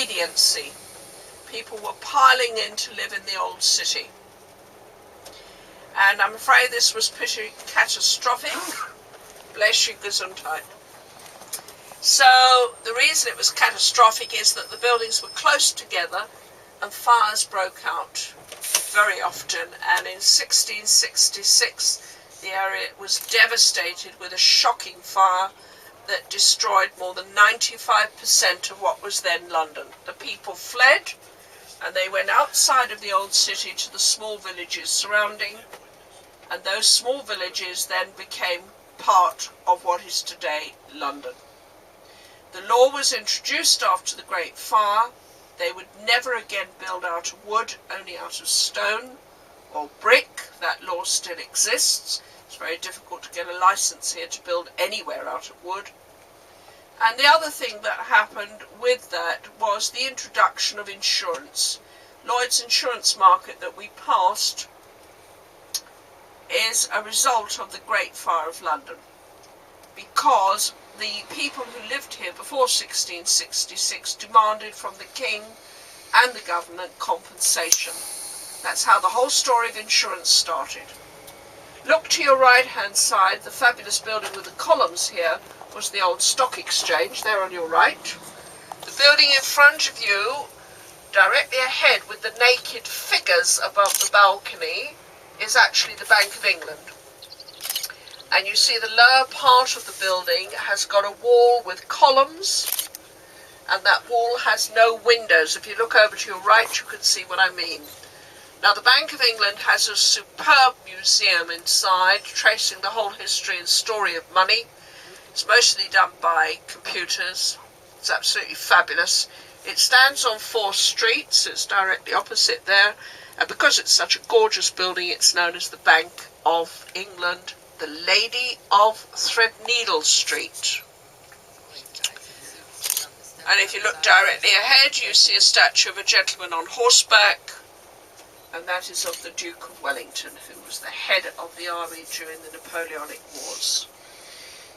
expediency. People were piling in to live in the old city. And I'm afraid this was pretty catastrophic. Bless you, Gesundheit. So the reason it was catastrophic is that the buildings were close together and fires broke out very often. And in 1666, the area was devastated with a shocking fire that destroyed more than 95% of what was then London. The people fled, and they went outside of the old city to the small villages surrounding, and those small villages then became part of what is today London. The law was introduced after the Great Fire. They would never again build out of wood, only out of stone or brick. That law still exists. It's very difficult to get a license here to build anywhere out of wood. And the other thing that happened with that was the introduction of insurance. Lloyd's insurance market that we passed is a result of the Great Fire of London, because the people who lived here before 1666 demanded from the king and the government compensation. That's how the whole story of insurance started. Look to your right hand side, the fabulous building with the columns here was the old stock exchange, there on your right. The building in front of you, directly ahead with the naked figures above the balcony, is actually the Bank of England. And you see the lower part of the building has got a wall with columns, and that wall has no windows. If you look over to your right, you can see what I mean. Now, the Bank of England has a superb museum inside, tracing the whole history and story of money. It's mostly done by computers. It's absolutely fabulous. It stands on 4 streets. It's directly opposite there. And because it's such a gorgeous building, it's known as the Bank of England, the Lady of Threadneedle Street. And if you look directly ahead, you see a statue of a gentleman on horseback, and that is of the Duke of Wellington, who was the head of the army during the Napoleonic Wars.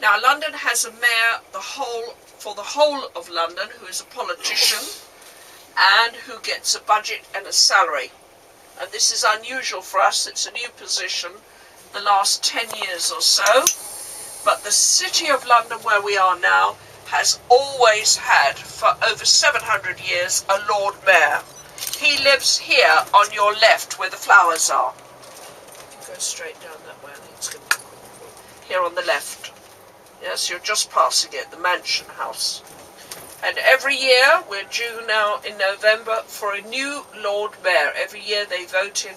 Now, London has a mayor for the whole of London, who is a politician and who gets a budget and a salary. And this is unusual for us. It's a new position the last 10 years or so. But the City of London, where we are now, has always had, for over 700 years, a Lord Mayor. He lives here on your left, where the flowers are. If you go straight down that way, I think it's going to be here on the left. Yes, you're just passing it, the Mansion House. And every year, we're due now in November for a new Lord Mayor. Every year they vote in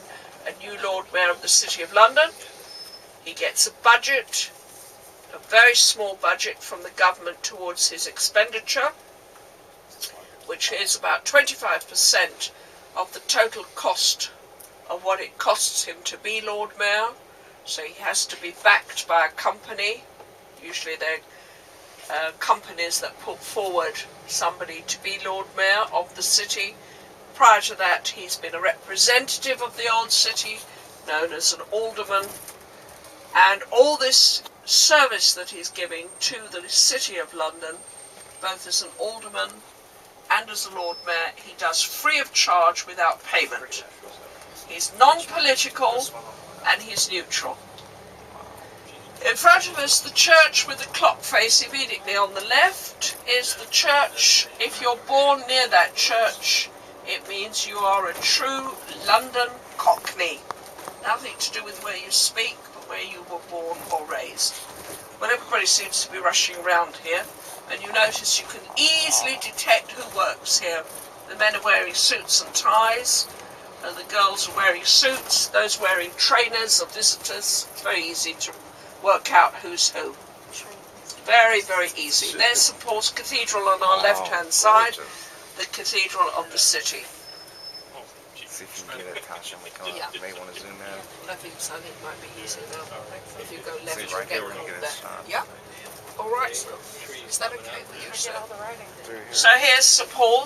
a new Lord Mayor of the City of London. He gets a budget, a very small budget from the government towards his expenditure, which is about 25% of the total cost of what it costs him to be Lord Mayor. So he has to be backed by a company. Usually they're companies that put forward somebody to be Lord Mayor of the city. Prior to that, he's been a representative of the old city, known as an alderman. And all this service that he's giving to the City of London, both as an alderman and as a Lord Mayor, he does free of charge without payment. He's non-political and he's neutral. In front of us, the church with the clock face immediately on the left is the church. If you're born near that church, it means you are a true London Cockney. Nothing to do with where you speak, but where you were born or raised. Well, everybody seems to be rushing around here, and you notice you can easily detect who works here. The men are wearing suits and ties, and the girls are wearing suits. Those wearing trainers or visitors. It's very easy to work out who's who. Very, very easy. There's St Paul's Cathedral on our left-hand side, the cathedral of the city. See if you can get it, Tasha. Yeah. You may want to zoom in. I think so. I think it might be easier now. If you go left, right you'll there, get we're along gonna get there. a shot. Yeah. All right. So is that okay with you, sir? All the writing. So here's St Paul's.